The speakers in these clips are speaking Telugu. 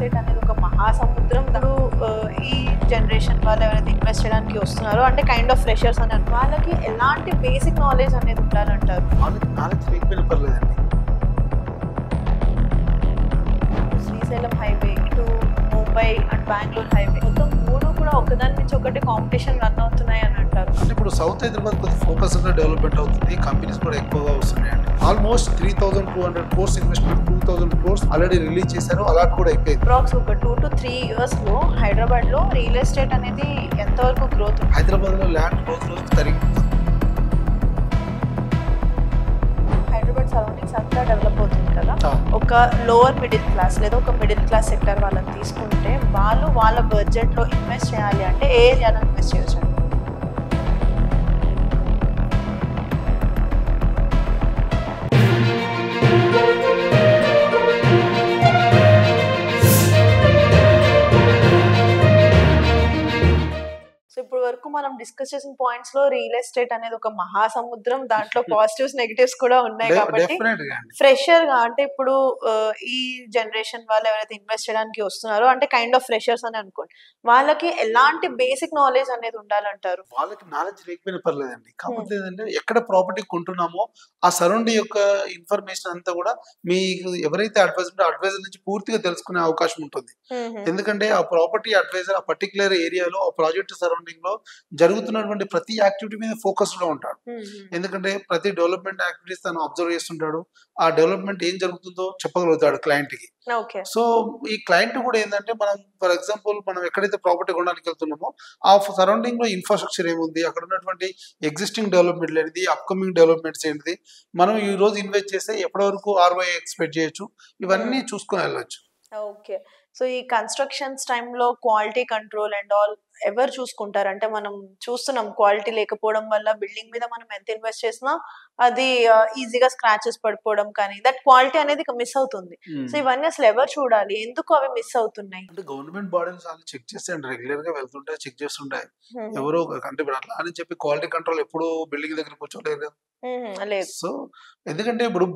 ఎస్టేట్ అనేది ఒక మహాసముద్రం. ఈ జనరేషన్ వాళ్ళు ఎవరైతే ఇన్వెస్ట్ చేయడానికి వస్తున్నారో అంటే కైండ్ ఆఫ్ ఫ్రెషర్స్ అని వాళ్ళకి ఎలాంటి బేసిక్ నాలెడ్జ్ అనేది ఉండాలంటారు? నాలెడ్జ్ లేకపోయినా పర్లేదండి. శ్రీశైలం హైవే ఇటు ముంబై అండ్ బెంగళూరు హైవే మొత్తం మూడు కూడా ఒకదాని నుంచి ఒకటి కాంపిటీషన్ రన్ అవుతున్నాయి అని అంటారు. అంటే ఇప్పుడు సౌత్ హైదరాబాద్ కొద్దిగా ఫోకస్గా డెవలప్మెంట్ అవుతుంది, కంపెనీస్ కూడా ఎక్కువగా వస్తున్నాయండి. Almost 3,200 crores investment, 2,000 crores already release చేశారు, అలాట్ కూడా అయిపోయింది. అప్రాక్స్ ఒక 2 to 3 years లో హైదరాబాద్ లో రియల్ ఎస్టేట్ అనేది ఎంతవరకు గ్రోత్? హైదరాబాద్ లో ల్యాండ్ రోజు తరిగిపోతుంది. హైదరాబాద్ సరౌండింగ్స్ అంతా డెవలప్ అవుతుంది కదా. ఒక లోవర్ మిడిల్ క్లాస్ లేదా ఒక మిడిల్ క్లాస్ సెక్టర్ వాళ్ళని తీసుకుంటే వాళ్ళు వాళ్ళ బడ్జెట్ లో ఇన్వెస్ట్ చేయాలి అంటే ఏ ఏరియాలో ఇన్వెస్ట్ చేయొచ్చు? వరకు మనం డిస్కస్ చేసిన పాయింట్స్ లో రియల్ ఎస్టేట్ అనేది ఒక మహాసముద్రం, దాంట్లో పాజిటివ్స్ నెగటివ్స్ కూడా ఉన్నాయి. కాబట్టి ఫ్రెషర్ గా అంటే ఇప్పుడు ఈ జనరేషన్ వాళ్ళు ఎవరైతే ఇన్వెస్ట్ చేయడానికి వస్తున్నారో అంటే కైండ్ ఆఫ్ ఫ్రెషర్స్ అని అనుకోండి, వాళ్ళకి ఎలాంటి బేసిక్ నాలెడ్జ్ అనేది ఉండాలంటారు? వాళ్ళకి నాలెడ్జ్ లేకపోయినా పర్లేదండి. కాకపోతే ఏంటంటే ఎక్కడ ప్రాపర్టీ కొంటున్నామో ఆ సరౌండింగ్ యొక్క ఇన్ఫర్మేషన్ అంతా కూడా మీకు ఎవరైతే అడ్వైజర్ నుంచి పూర్తిగా తెలుసుకునే అవకాశం ఉంటుంది. ఎందుకంటే ఆ ప్రాపర్టీ అడ్వైజర్ ఆ పర్టికులర్ ఏరియాలో ఆ ప్రాజెక్ట్ సరౌండింగ్ లో జరుగుతున్నటువంటి ప్రతి యాక్టివిటీ మీద ఫోకస్ లో ఉంటాడు. ఎందుకంటే ప్రతి డెవలప్మెంట్ యాక్టివిటీస్ తను అబ్జర్వ్ చేస్తుంటాడు, ఆ డెవలప్మెంట్ ఏం జరుగుతుందో చెప్పగలుగుతాడు క్లయింట్ కి. సో ఈ క్లయింట్ కూడా ఏంటంటే మనం ఫర్ ఎగ్జాంపుల్ మనం ఎక్కడైతే ప్రాపర్టీ కొనడానికి వెళ్తున్నామో ఆ సరౌండింగ్ లో ఇన్ఫ్రాస్ట్రక్చర్ ఏముంది, అక్కడ ఉన్నటువంటి ఎగ్జిస్టింగ్ డెవలప్మెంట్ ఏంటిది, అప్కమింగ్ డెవలప్మెంట్స్ ఏంటిది, మనం ఈ రోజు ఇన్వెస్ట్ చేస్తే ఎప్పటి వరకు ROI ఎక్స్పెక్ట్ చేయొచ్చు, ఇవన్నీ చూసుకొని వెళ్ళొచ్చు. ఓకే. సో ఈ కన్స్ట్రక్షన్స్ టైంలో క్వాలిటీ కంట్రోల్ అండ్ ఆల్ ఎవరు చూసుకుంటారు? అంటే మనం చూస్తున్నాం క్వాలిటీ లేకపోవడం వల్ల బిల్డింగ్ మీద మనం ఎంత ఇన్వెస్ట్ చేసినా అది ఈజీగా స్క్రాచెస్ పడిపోవడం కానీ దట్ క్వాలిటీ అనేది మిస్ అవుతుంది. సో ఇవన్నీ అసలు ఎవరు చూడాలి, ఎందుకు అవి మిస్ అవుతున్నాయి? అంటే గవర్నమెంట్ బాడీస్ వాళ్ళు చెక్ చేస్తే రెగ్యులర్ గా వెళ్తుంటే చెక్ చేస్తుంటాయి. ఎవరో అంటే ఇప్పుడు అట్లా అని చెప్పి క్వాలిటీ కంట్రోల్ ఎప్పుడు బిల్డింగ్ దగ్గర కూర్చోలేరు కదా. సో ఎందుకంటే ఇప్పుడు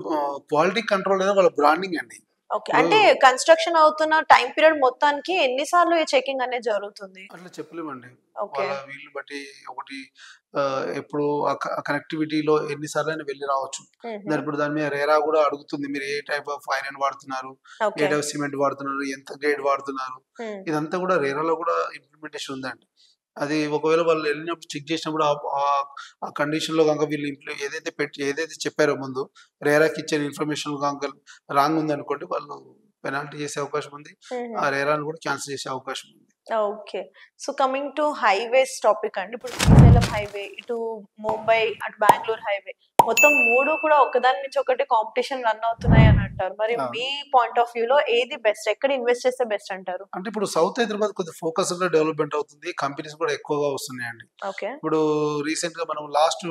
క్వాలిటీ కంట్రోల్ అనేది వాళ్ళ బ్రాండింగ్ అండి. ఓకే. అంటే కన్స్ట్రక్షన్ అవుతున్న టైం పీరియడ్ మొత్తానికి ఎన్నిసార్లు ఈ చెకింగ్ అనేది జరుగుతుంది? అట్లా చెప్పలేమండి. వాళ్ళ వీళ్ళు బట్టి ఒకటి ఎప్పుడు కనెక్టివిటీలో ఎన్నిసార్లు అయినా వెళ్ళి రావచ్చు. ఇప్పుడు దాని మీద రేరా కూడా అడుగుతుంది, మీరు ఏ టైప్ ఆఫ్ ఐరన్ వాడుతున్నారు, ఏ టైప్ ఆఫ్ సిమెంట్ వాడుతున్నారు, ఎంత గ్రేడ్ వాడుతున్నారు, ఇదంతా కూడా రేరాలో కూడా ఇంప్లిమెంటేషన్ ఉందండి. అది ఒకవేళ వాళ్ళు వెళ్ళినప్పుడు చెక్ చేసినప్పుడు ఆ కండిషన్ లో కనుక వీళ్ళు ఏదైతే చెప్పారో ముందు రేరాకి ఇచ్చిన ఇన్ఫర్మేషన్ కనుక రాంగ్ ఉంది అనుకోండి, వాళ్ళు పెనాల్టీ చేసే అవకాశం ఉంది, ఆ రేరాను కూడా క్యాన్సిల్ చేసే అవకాశం ఉంది. Okay. So coming to highways topic అండి, ఇప్పుడు శ్రీశైలం హైవే, ఇటు ముంబై, అటు బెంగళూరు హైవే మొత్తం మూడు కూడా ఒకదాని నుంచి ఒకటి కాంపిటీషన్ రన్ అవుతున్నాయి అని అంటారు. మరి మీ పాయింట్ ఆఫ్ వ్యూ లో ఏది బెస్ట్, ఎక్కడ ఇన్వెస్ట్ చేస్తే బెస్ట్ అంటారు? అంటే ఇప్పుడు సౌత్ హైదరాబాద్ కొద్దిగా ఫోకస్ గా డెవలప్మెంట్ అవుతుంది, కంపెనీస్ కూడా ఎక్కువగా వస్తున్నాయండి. ఇప్పుడు రీసెంట్ గా మనం లాస్ట్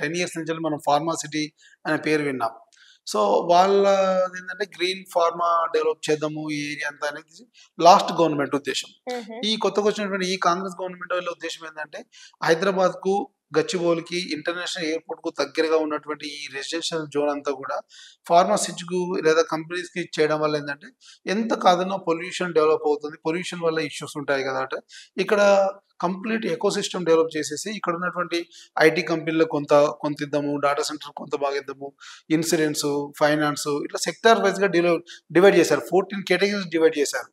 10 years నుంచి మనం ఫార్మా సిటీ అనే పేరు విన్నాం. సో వాళ్ళ ఏంటంటే గ్రీన్ ఫార్మా డెవలప్ చేద్దాము ఈ ఏరియా అంతా అనేది లాస్ట్ గవర్నమెంట్ ఉద్దేశం. ఈ కొత్తగా వచ్చినటువంటి ఈ కాంగ్రెస్ గవర్నమెంట్ వాళ్ళ ఉద్దేశం ఏంటంటే హైదరాబాద్ కు, గచ్చిబౌలికి, ఇంటర్నేషనల్ ఎయిర్పోర్ట్ కు దగ్గరగా ఉన్నటువంటి ఈ రెసిడెన్షియల్ జోన్ అంతా కూడా ఫార్మా సిటీకు లేదా కంపెనీస్ కి చేయడం వల్ల ఏంటంటే ఎంత కాదన్నా పొల్యూషన్ డెవలప్ అవుతుంది, పొల్యూషన్ వల్ల ఇష్యూస్ ఉంటాయి కదా. ఇక్కడ కంప్లీట్ ఎకోసిస్టమ్ డెవలప్ చేసేసి ఇక్కడ ఉన్నటువంటి IT కంపెనీలో కొంత ఇద్దాము, డేటా సెంటర్ కొంత బాగా ఇద్దాము, ఇన్సూరెన్స్, ఫైనాన్స్, ఇట్లా సెక్టార్ వైజ్ గా డివైడ్ చేశారు. 14 కేటగిరీస్ డివైడ్ చేశారు.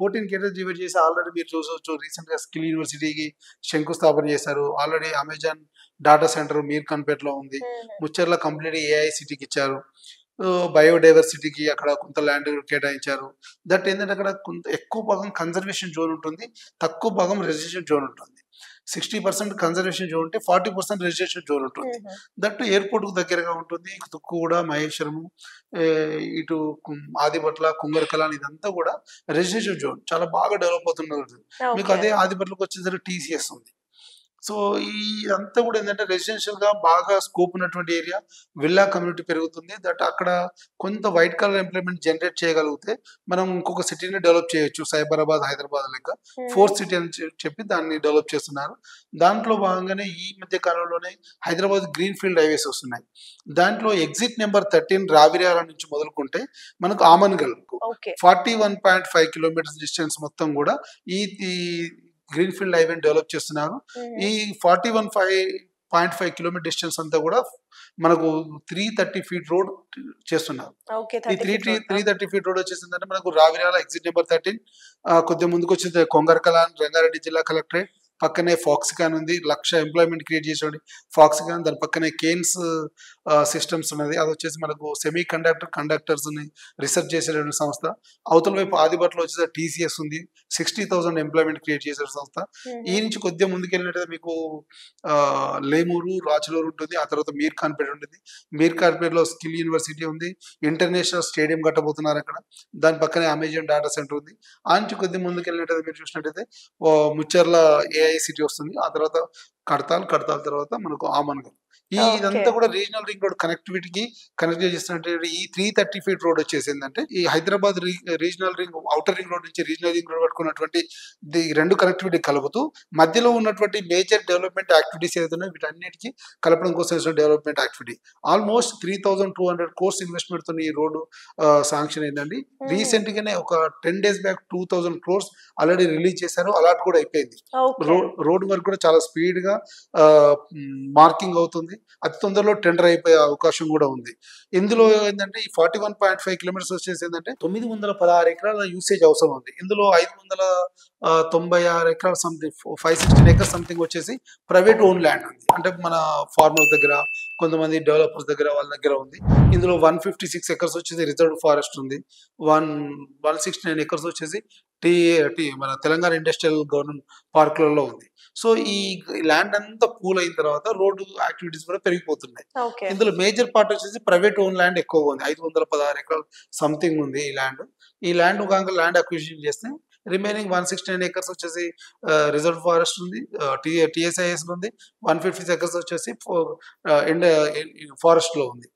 14 కేటగిరీస్ డివైడ్ చేసి ఆల్రెడీ మీరు చూసవచ్చు రీసెంట్ గా స్కిల్ యూనివర్సిటీకి శంకుస్థాపన చేశారు. ఆల్రెడీ అమెజాన్ డేటా సెంటర్ మీర్ఖాన్పేటలో ఉంది. ముచ్చర్ల కంప్లీట్ AI సిటీకి ఇచ్చారు. బయోడైవర్సిటీకి అక్కడ కొంత ల్యాండ్ కేటాయించారు. దట్ ఏంటంటే అక్కడ కొంత ఎక్కువ భాగం కన్జర్వేషన్ జోన్ ఉంటుంది, తక్కువ భాగం రెసిడెన్షియల్ జోన్ ఉంటుంది. 60% కన్జర్వేషన్ జోన్ ఉంటే 40% రెసిడెన్షియల్ జోన్ ఉంటుంది. దట్ ఎయిర్పోర్ట్ కు దగ్గరగా ఉంటుంది. తుక్కుగూడ, మహేశ్వరము, ఇటు ఆదిబట్ల, కుంగరకల ఇదంతా కూడా రెసిడెన్షియల్ జోన్ చాలా బాగా డెవలప్ అవుతున్నది. మీకు అదే ఆదిబట్లకు వచ్చేసరికి TCS ఉంది. సో ఇదంతా కూడా ఏంటంటే రెసిడెన్షియల్ గా బాగా స్కోప్ ఉన్నటువంటి ఏరియా, విల్లా కమ్యూనిటీ పెరుగుతుంది. దట్ అక్కడ కొంత వైట్ కలర్ ఎంప్లాయ్మెంట్ జనరేట్ చేయగలిగితే మనం ఇంకొక సిటీని డెవలప్ చేయొచ్చు. సైబరాబాద్, హైదరాబాద్ లెక్క ఫోర్త్ సిటీ అని చెప్పి దాన్ని డెవలప్ చేస్తున్నారు. దాంట్లో భాగంగానే ఈ మధ్య కాలంలోనే హైదరాబాద్ గ్రీన్ ఫీల్డ్ హైవేస్ వస్తున్నాయి. దాంట్లో ఎగ్జిట్ నెంబర్ 13 రావిర్యాల నుంచి మొదలుకుంటే మనకు ఆమన్గల్ 41.5 కిలోమీటర్స్ డిస్టెన్స్ మొత్తం కూడా ఈ గ్రీన్ ఫీల్డ్ హైవే డెవలప్ చేస్తున్నారు. ఈ 41.5 కిలోమీటర్ డిస్టెన్స్ అంతా కూడా మనకు 330 ఫీట్ రోడ్ చేస్తున్నారు. ఈ 330 ఫీట్ రోడ్ వచ్చేసిందంటే మనకు రావిర్యాల ఎగ్జిట్ నెంబర్ 13, కొద్దిగా ముందుకు వచ్చేది కొంగర్కలాన్, రంగారెడ్డి జిల్లా కలెక్టరేట్, పక్కనే ఫాక్సికాన్ ఉంది, 1,00,000 ఎంప్లాయ్మెంట్ క్రియేట్ చేసేవాడి ఫాక్సికాన్. దాని పక్కనే కేన్స్ సిస్టమ్స్ ఉన్నది, అది వచ్చేసి మనకు సెమీ కండక్టర్స్ రీసెర్చ్ చేసేటువంటి సంస్థ. అవతల వైపు ఆదిబట్లో వచ్చేసి టీసీఎస్ ఉంది, 60,000 ఎంప్లాయ్మెంట్ క్రియేట్ చేసే సంస్థ. ఈ నుంచి కొద్దిగా ముందుకెళ్ళినట్టు మీకు లేమూరు, రాచలూరు ఉంటుంది, ఆ తర్వాత మీర్ ఖాన్పేట ఉంటుంది. మీర్ ఖాన్పేటలో స్కిల్ యూనివర్సిటీ ఉంది, ఇంటర్నేషనల్ స్టేడియం కట్టబోతున్నారు అక్కడ. దాని పక్కనే అమెజాన్ డేటా సెంటర్ ఉంది. ఆ నుంచి కొద్దిగా ముందుకెళ్ళినట్టు మీరు చూసినట్టయితే ముచ్చర్ల ఏఐసిటీ వస్తుంది, ఆ తర్వాత కడతాల్ తర్వాత మనకు ఆమన్గల్. ఇదంతా కూడా రీజనల్ రింగ్ రోడ్ కనెక్టివిటీకి కనెక్ట్ చేస్తున్నట్టు ఈ 330 ఫీట్ రోడ్ వచ్చేసి ఏంటంటే ఈ Hyderabad regional ring, outer ring road నుంచి రీజనల్ రింగ్ రోడ్ పట్టుకున్నటువంటి రెండు కనెక్టివిటీ కలుపుతూ మధ్యలో ఉన్నటువంటి మేజర్ డెవలప్మెంట్ యాక్టివిటీస్ ఏదైతున్నాయో వీటన్నిటికీ కలపడం కోసం development activity. Almost 3,200 course investment తో ఈ రోడ్డు శాంక్షన్ అయిందండి. రీసెంట్ గానే ఒక 10 days back 2,000 crores already release చేశారు, అలాట్ కూడా అయిపోయింది. రోడ్ వర్క్ కూడా చాలా స్పీడ్ గా మార్కింగ్ అవుతుంది, అతి తొందరలో టెండర్ అయిపోయే అవకాశం కూడా ఉంది. ఇందులో ఏంటంటే ఈ 41.5 కిలోమీటర్స్ వచ్చేసి ఏంటంటే 916 ఎకరాల యూసేజ్ అవసరం ఉంది. ఇందులో 596 ఎకరాల సంథింగ్ 516 ఎకర్స్ సంథింగ్ వచ్చేసి ప్రైవేట్ ఓన్ ల్యాండ్ ఉంది, అంటే మన ఫార్మర్స్ దగ్గర, కొంతమంది డెవలపర్స్ దగ్గర, వాళ్ళ దగ్గర ఉంది. ఇందులో 156 ఎకర్స్ వచ్చేసి రిజర్వ్ ఫారెస్ట్ ఉంది, 169 ఎకర్స్ వచ్చేసి మన తెలంగాణ ఇండస్ట్రియల్ గవర్నమెంట్ పార్కులలో ఉంది. సో ఈ ల్యాండ్ అంతా పూల్ అయిన తర్వాత రోడ్డు యాక్టివిటీస్ కూడా పెరిగిపోతున్నాయి. ఇందులో మేజర్ పార్ట్ వచ్చేసి ప్రైవేట్ ఓన్ ల్యాండ్ ఎక్కువగా ఉంది, 516 ఎకరాలు సంథింగ్ ఉంది ఈ ల్యాండ్ కాక ల్యాండ్ అక్విజిషన్ చేస్తే రిమైనింగ్ 169 ఎకర్స్ వచ్చేసి రిజర్వ్ ఫారెస్ట్ ఉంది, టిఎస్ఐఎస్ ఉంది, 156 ఎకర్స్ వచ్చేసి ఫారెస్ట్ లో ఉంది.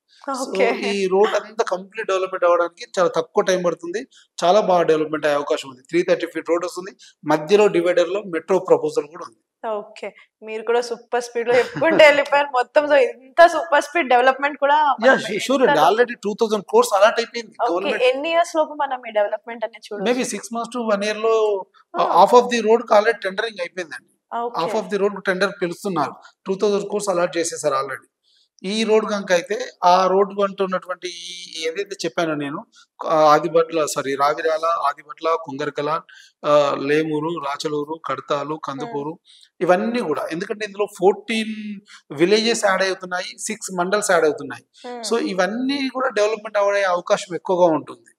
ఈ రోడ్ అంతా కంప్లీట్ డెవలప్మెంట్ అవ్వడానికి చాలా తక్కువ టైం పడుతుంది, చాలా బాగా డెవలప్మెంట్ అయ్యే అవకాశం ఉంది. 330 ఫీట్ రోడ్ వస్తుంది, మధ్యలో డివైడర్ లో మెట్రో ప్రపోజల్ కూడా ఉంది. ఓకే, మీరు కూడా సూపర్ స్పీడ్ లో చెప్పుకుంటే వెళ్ళిపోయారు మొత్తం. సో ఇంత సూపర్ స్పీడ్ డెవలప్మెంట్ కూడా ఆల్రెడీ 2,000 crores అలాట్ అయిపోయింది. ఎన్ని ఇయర్స్ లోపు మనం ఈ డెవలప్మెంట్ అనేది చూడాలి? మేబీ 6 months to 1 year లో half of the road already tendering అయిపోయిందండి. Half of the road tender పిలుస్తున్నారు, 2,000 crores అలాట్ చేసేసారు ఆల్రెడీ. ఈ రోడ్ కనుక అయితే ఆ రోడ్ అంటున్నటువంటి ఏదైతే చెప్పానో నేను, రావిర్యాల, ఆదిబట్ల, కుంగర్కలాన్, లేమూరు, రాచలూరు, కడతాలు, కందుకూరు, ఇవన్నీ కూడా, ఎందుకంటే ఇందులో 14 విలేజెస్ యాడ్ అవుతున్నాయి, 6 మండల్స్ యాడ్ అవుతున్నాయి. సో ఇవన్నీ కూడా డెవలప్మెంట్ అయ్యే అవకాశం ఎక్కువగా ఉంటుంది.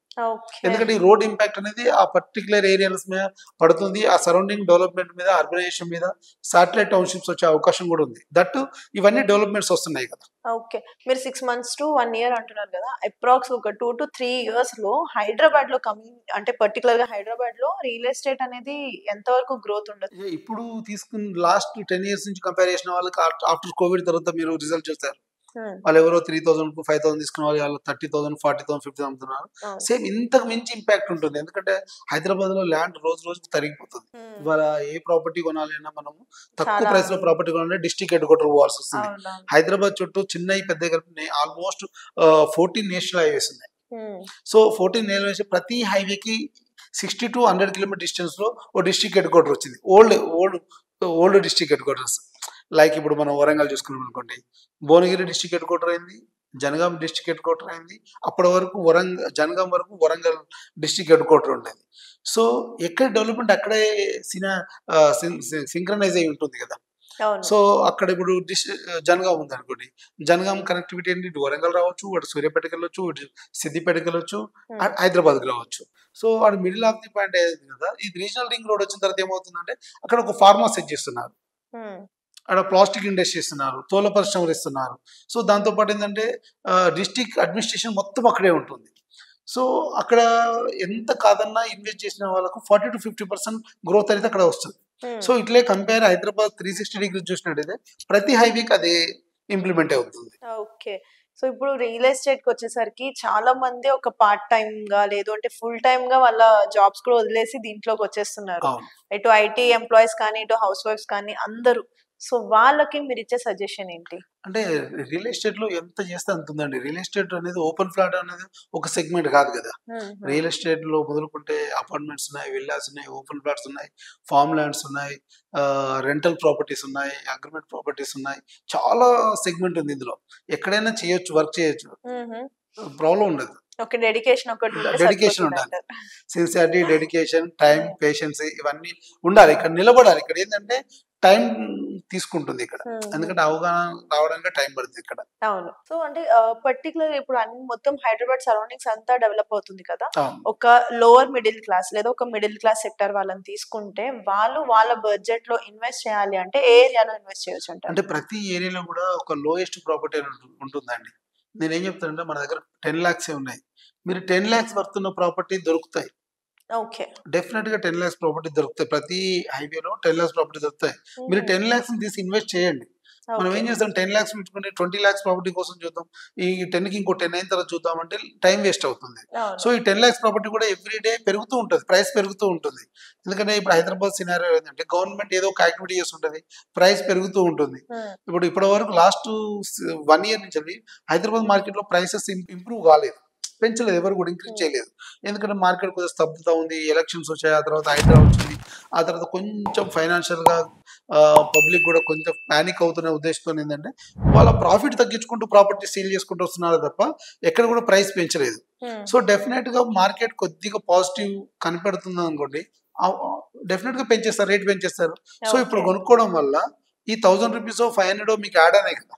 ఎందుకంటే ఈ రోడ్ ఇంపాక్ట్ అనేది ఆ పర్టికులర్ ఏరియాస్ మీద పడుతుంది, ఆ సరౌండింగ్ డెవలప్మెంట్ మీద, అర్బనైజేషన్ మీద, సాటిలైట్ టౌన్షిప్స్ వచ్చే అవకాశం కూడా ఉంది. దట్ ఇవన్నీ డెవలప్మెంట్స్ వస్తున్నాయి కదా. ఓకే, మీరు 6 months to 1 year అంటున్నారు కదా, అప్రాక్స్ ఒక 2 to 3 years లో హైదరాబాద్ లో అంటే పర్టికులర్ గా హైదరాబాద్ లో రియల్ ఎస్టేట్ అనేది ఎంత వరకు గ్రోత్ ఉండదు? ఇప్పుడు తీసుకున్న లాస్ట్ 10 years నుంచి కంపేర్ చేసిన వాళ్ళకి ఆఫ్టర్ కోవిడ్ తర్వాత మీరు రిజల్ట్ చూస్తారు, వాళ్ళు ఎవరో 3,000 5,000 తీసుకున్న వాళ్ళు 30,000 40,000 50,000 అమ్ముతున్నారు. సేమ్ ఇంతకు మించి ఇంపాక్ట్ ఉంటుంది, ఎందుకంటే హైదరాబాద్ లో ల్యాండ్ రోజు రోజుకి తరిగిపోతుంది. ఇవాళ ఏ ప్రాపర్టీ కొనాలన్నా మనము తక్కువ ప్రైస్ లో ప్రాపర్టీ కొనాలంటే డిస్ట్రిక్ట్ హెడ్ క్వార్టర్ పోవాల్సి వస్తుంది. హైదరాబాద్ చుట్టూ చిన్న పెద్ద కలిపి ఆల్మోస్ట్ 14 నేషనల్ హైవేస్ ఉన్నాయి. సో 14 నేషనల్ హైవేస్, ప్రతి హైవేకి 60 to 100 కిలోమీటర్ డిస్టెన్స్ లో ఓ డిస్ట్రిక్ట్ హెడ్ క్వార్టర్ వచ్చింది, old district head quarters. Like ఇప్పుడు మనం వరంగల్ చూసుకున్నాం అనుకోండి, భువనగిరి డిస్ట్రిక్ట్ హెడ్ క్వార్టర్ అయింది, జనగాం డిస్ట్రిక్ట్ హెడ్ క్వార్టర్ అయింది, అప్పటి వరకు జనగాం వరకు వరంగల్ డిస్ట్రిక్ట్ హెడ్ క్వార్టర్ ఉండేది. సో ఎక్కడ డెవలప్మెంట్ అక్కడే సింక్రనైజ్ అయి ఉంటుంది కదా. సో అక్కడ ఇప్పుడు జనగాం ఉంది అనుకోండి, జనగాం కనెక్టివిటీ ఏంటి, ఇటు వరంగల్ రావచ్చు, అటు సూర్యాపేటకి వెళ్ళొచ్చు, ఇటు సిద్దిపేటకి వెళ్ళొచ్చు, హైదరాబాద్కి రావచ్చు. సో అటు మిడిల్ ఆఫ్ ది పాయింట్ ఏది కదా, ఈ రీజనల్ రింగ్ రోడ్ వచ్చిన తర్వాత ఏమవుతుందంటే అక్కడ ఒక ఫార్మా సెట్ చేస్తున్నారు, అక్కడ ప్లాస్టిక్ ఇండస్ట్రీ ఇస్తున్నారు, తోల పరిశ్రమలు ఇస్తున్నారు. సో దాంతోపాటు ఏంటంటే డిస్ట్రిక్ట్ అడ్మినిస్ట్రేషన్ మొత్తం అక్కడే ఉంటుంది. సో అక్కడ ఎంత కాదన్నా ఇన్వెస్ట్ చేసిన వాళ్ళకు 40 to 50% గ్రోత్ అయితే అక్కడ వస్తుంది. సో ఇట్లే కంపేర్ హైదరాబాద్ 360 డిగ్రీస్ చూసినట్టయితే ప్రతి హైవేకి అది ఇంప్లిమెంట్ అవుతుంది. ఓకే. సో ఇప్పుడు రియల్ ఎస్టేట్‌కి వచ్చేసరికి చాలా మంది ఒక పార్ట్ టైమ్‌గా లేదు అంటే ఫుల్ టైమ్‌గా వాళ్ళ జాబ్స్ కూడా వదిలేసి దీంట్లోకి వచ్చేస్తున్నారు. అవును. ఇటు ఐటీ ఎంప్లాయీస్ కానీ, ఇటు హౌస్ వైఫ్స్ కానీ అందరూ. సో వాళ్ళకి మీరిచ్చే సజెషన్ ఏంటి? అంటే రియల్ ఎస్టేట్‌లో ఎంత చేస్తే అంత ఉందండి. రియల్ ఎస్టేట్ అనేది ఓపెన్ ఫ్లాట్ అనేది ఒక సెగ్మెంట్ కాదు కదా! రియల్ ఎస్టేట్‌లో మొదలుకుంటే అపార్ట్మెంట్స్ ఉన్నాయి, విల్లాస్ ఉన్నాయి, ఓపెన్ ఫ్లాట్స్ ఉన్నాయి, ఫార్మ్ ల్యాండ్స్ ఉన్నాయి, రెంటల్ ప్రాపర్టీస్ ఉన్నాయి, అగ్రీమెంట్ ప్రాపర్టీస్ ఉన్నాయి. చాలా సెగ్మెంట్ ఉంది ఇందులో. ఎక్కడైనా చేయొచ్చు, వర్క్ చేయొచ్చు. ప్రాబ్లమ్ ఉండదు. ఓకే. డెడికేషన్ ఒకటి ఉంటే డెడికేషన్ ఉండాలి. సరిపోతుందంటారు. సిన్సియారిటీ, డెడికేషన్, టైం, పేషెన్స్ ఇవన్నీ ఉండాలి. ఇక్కడ నిలబడాలి. ఇక్కడ ఏందంటే టైం తీసుకుంటుంది ఇక్కడ. ఎందుకంటే అవగాహన రావడానికి టైం పడుతుంది ఇక్కడ. అవును. సో అంటే పర్టిక్యులర్‌గా ఇప్పుడు అన్ని మొత్తం హైదరాబాద్ సరౌండింగ్స్ అంతా డెవలప్ అవుతుంది కదా! అవును. ఒక లోవర్ మిడిల్ క్లాస్ లేదా ఒక మిడిల్ క్లాస్ సెక్టార్ వాళ్ళని తీసుకుంటే వాళ్ళు వాళ్ళ బడ్జెట్‌లో ఇన్వెస్ట్ చేయాలి అంటే ఏ ఏరియాలో ఇన్వెస్ట్ చేయొచ్చంటారు? అంటే ప్రతి ఏరియాలో కూడా ఒక లోయెస్ట్ ప్రాపర్టీ అని ఉంటుందండి. నేనేం చెప్తానంటే మన దగ్గర 10 లాక్సే ఉన్నాయి. మీరు 10 లాక్స్ వర్త్ ఉన్న ప్రాపర్టీ దొరుకుతాయి. ఓకే. డెఫినిట్‌గా 10 లాక్స్ ప్రాపర్టీ దొరుకుతాయి. ప్రతి హైవేలో 10 లాక్స్ ప్రాపర్టీ దొరుకుతాయి. మీరు 10 లాక్స్‌ని తీసి ఇన్వెస్ట్ చేయండి. మనం ఏం చేస్తాం 10 లాక్స్ పెట్టుకొని 20 లాక్స్ ప్రాపర్టీ కోసం చూద్దాం. ఈ 10కి ఇంకో 10 అయిన తర్వాత చూద్దాం అంటే టైం వేస్ట్ అవుతుంది. సో ఈ 10 లాక్స్ ప్రాపర్టీ కూడా ఎవ్రీ డే పెరుగుతూ ఉంటది. ప్రైస్ పెరుగుతూ ఉంటుంది. ఎందుకంటే ఇప్పుడు హైదరాబాద్ సినారియో ఏంటంటే గవర్నమెంట్ ఏదో ఒక యాక్టివిటీ చేస్తుంటది. ప్రైస్ పెరుగుతూ ఉంటుంది. ఇప్పుడు ఇప్పటివరకు లాస్ట్ 1 ఇయర్ నుంచి హైదరాబాద్ మార్కెట్‌లో ప్రైసెస్ ఇంప్రూవ్ కాలేదు. పెంచలేదు. ఎవరు కూడా ఇంక్రీజ్ చేయలేదు. ఎందుకంటే మార్కెట్ కొద్దిగా స్తబ్దత ఉంది. ఎలక్షన్స్ వచ్చాయి. ఆ తర్వాత హైడ్రా వచ్చింది. ఆ తర్వాత కొంచెం ఫైనాన్షియల్‌గా పబ్లిక్ కూడా కొంచెం పానిక్ అవుతున్న ఉద్దేశంతో ఏంటంటే వాళ్ళ ప్రాఫిట్ తగ్గించుకుంటూ ప్రాపర్టీ సేల్ చేసుకుంటూ వస్తున్నారు తప్ప ఎక్కడ కూడా ప్రైస్ పెంచలేదు. సో డెఫినెట్‌గా మార్కెట్ కొద్దిగా పాజిటివ్ కనపడుతుంది అనుకోండి. డెఫినెట్‌గా పెంచేస్తారు. రేట్ పెంచేస్తారు. సో ఇప్పుడు కొనుక్కోవడం వల్ల ఈ 1000 రూపీసో 500 మీకు యాడ్ అనే కదా!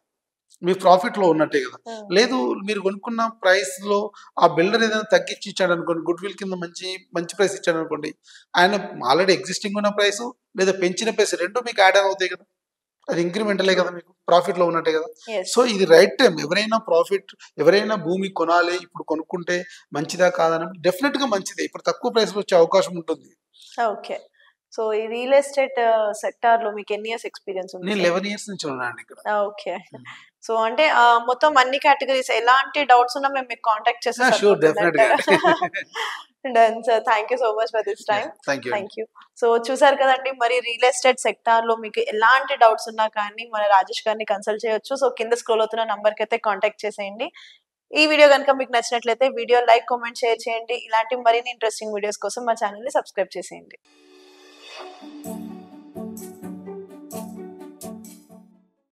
మీ ప్రాఫిట్‌లో ఉన్నట్టే కదా! లేదు మీరు కొనుక్కున్న ప్రైస్‌లో ఆ బిల్డర్ ఏదైనా తగ్గించి ఇచ్చాడనుకోండి, గుడ్ విల్ కింద మంచి ప్రైస్ ఇచ్చాడనుకోండి, ఆయన ఆల్రెడీ ఎగ్జిస్టింగ్ ఉన్న ప్రైసు లేదా పెంచిన ప్రైస్ 2 మీకు యాడ్ ఆన్ అవుతాయి కదా! అది ఇంక్రిమెంటలే కదా మీకు. ప్రాఫిట్‌లో ఉన్నట్టే కదా! సో ఇది రైట్ టైం. ఎవరైనా భూమి కొనాలి, ఇప్పుడు కొనుక్కుంటే మంచిదా కాదని డెఫినిట్‌గా మంచిదే. ఇప్పుడు తక్కువ ప్రైస్‌లో వచ్చే అవకాశం ఉంటుంది. ఓకే. సో ఈ రియల్ ఎస్టేట్ సెక్టార్‌లో మీకు ఎన్ని ఇయర్స్ ఎక్స్‌పీరియన్స్ ఉంది? నేను 11 ఇయర్స్ నుంచి ఉన్నానండి ఇక్కడ. ఓకే. సో అంటే మొత్తం అన్ని కేటగరీస్ ఎలాంటి డౌట్స్ ఉన్నా మేము మీకు కాంటాక్ట్ చేస్తే షూర్ డెఫినిట్‌గా. Done sir. Thank you so much for this time. Thank you. So చూసారు కదండీ మరి రియల్ ఎస్టేట్ సెక్టార్‌లో మీకు ఎలాంటి డౌట్స్ ఉన్నా కానీ మన రాజేష్ గారిని కన్సల్ట్ చేయొచ్చు. సో కింద స్క్రోల్ అవుతున్న నంబర్‌కి అయితే కాంటాక్ట్ చేసేయండి. ఈ వీడియో గనుక మీకు నచ్చినట్లయితే వీడియో లైక్, కామెంట్, షేర్ చేయండి. ఇలాంటి మరిన్ని ఇంట్రెస్టింగ్ వీడియోస్ కోసం మా ఛానెల్‌ని సబ్స్క్రైబ్ చేసేయండి.